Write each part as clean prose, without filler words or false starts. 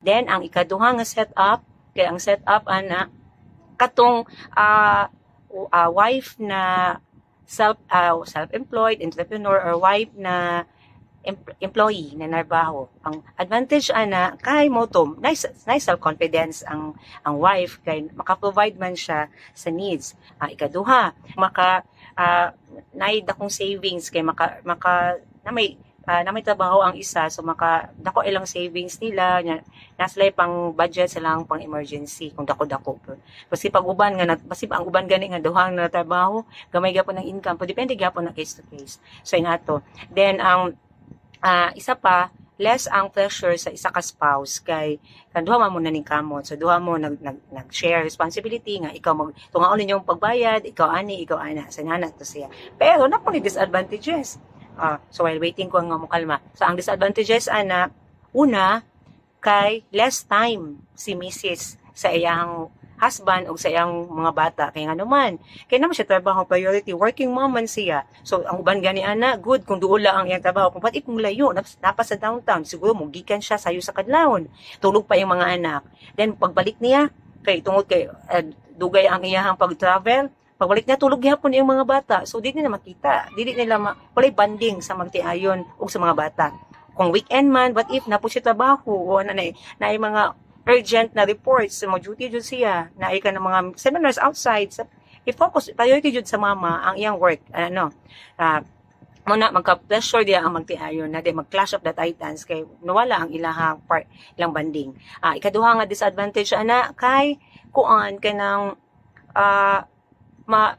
Then ang ikaduha nga setup, kay ang setup ana katong wife na self-employed entrepreneur or wife na employee na narbaho. Ang advantage ana kay mo to nice self-confidence ang wife kay maka-provide man siya sa needs. Ikaduha, naay dakong savings kay na may trabaho ang isa, so dako ilang savings nila naslay pang budget silang pang emergency kung dako kasi pag uban nga basi ang uban gani nga duhang na trabaho gamay gyapon ang income, depende gyapon na case to case. So inato then ang isa pa, less ang pressure sa isa ka spouse kay duha man mo na ning kamot, so duha mo nag-share responsibility nga ikaw tungaon ninyong pagbayad, ikaw ana sa nana to siya, pero napong disadvantages. So while waiting ko nga mo kalma, so ang disadvantages ana una kay less time si Mrs. sa iyang husband o sa iyang mga bata kay nga naman kay naman siya trabaho priority, working mom man siya, so ang uban gani ana good kung duula ang iyang trabaho, kung pati kung layo napa sa downtown siguro mugikan siya sayo sa kadlawon, tulog pa yung mga anak, then pagbalik niya kay tungod kay dugay ang iyang pag-travel, pagbalik niya tulog gyapon yung mga bata, so dili nila makita, dili nila walay banding sa magtiayon ug sa mga bata. Kung weekend man, what if na po siya trabaho o na mga urgent na reports, mo duty jud siya, na ka ng mga seminars outside, i-focus, priority jud sa mama ang iyang work, muna magka-pressure diya ang magtiayon na di mag-clash of the titans kay nawala ang ilang banding. Ikaduha nga disadvantage ana kay kuan kanang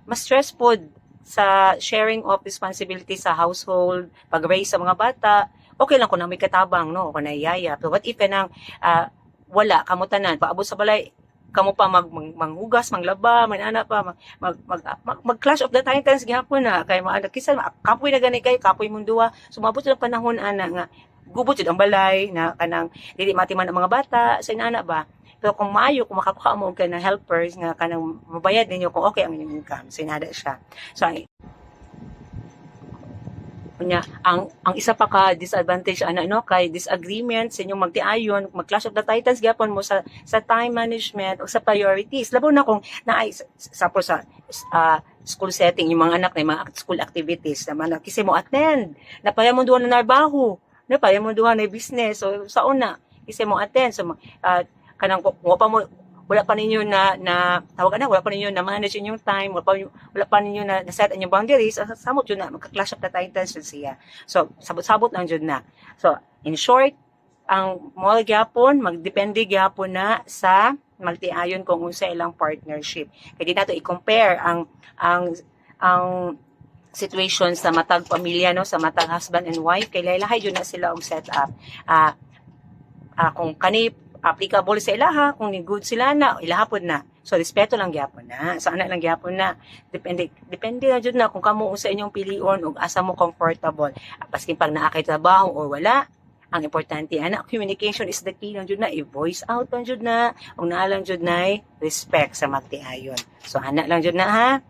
ma-stressful sa sharing of responsibility sa household, pag-raise sa mga bata. Okay lang kung may katabang, no, kung naiyaya, pero what if kanang wala kamutanan paabot sa balay kamo pa manghugas, manglaba, manana pa mag-clash of the titans gihapon na kay kisa kapoy na gani kay kapoy mong duwa, sumabot sa panahon ana nga gubot jud ang balay na kanang dili matiman ang mga bata sa inana ba, pero kung maayo kung makakuha mo ka na helpers nga kanang mabayad ninyo kung okay ang inyong income, sinada siya. So ang isa pa ka disadvantage kay disagreement sa inyong magtiayon, mag-clash of the titans gyapon mo sa time management o sa priorities, labo na kung naay sa school setting yung mga anak na mga school activities naman kasi mo attend, napaya mo duha na narbaho, napaya mo duha na business, so sa una kasi mo attend, so kanang wala pa ninyo wala pa ninyo na manage inyong time, wala pa ninyo na set inyong boundaries, samot yun na magka-clash of the titans yun siya. So sabot-sabot lang yun na. So in short, ang mga gyapon magdepende gyapon na sa magtiayon kung unsa ilang partnership. Kaya di nato i-compare ang situation sa matag pamilya, no, sa matag husband and wife, kay lahi yun na sila ang setup. Kung applicable sa ilaha, kung ni good sila na, ilahapon na. So, respeto lang gyapon na. Sana lang gyapon na. Depende na dyan na kung kamo sa inyong pilion o asa mo comfortable. Paskin pag naakay trabaho o wala, ang importante, communication is the key lang dyan na. I-voice out lang dyan na. Kung naalang dyan na, respect sa magtiayon. So, anak lang dyan na, ha?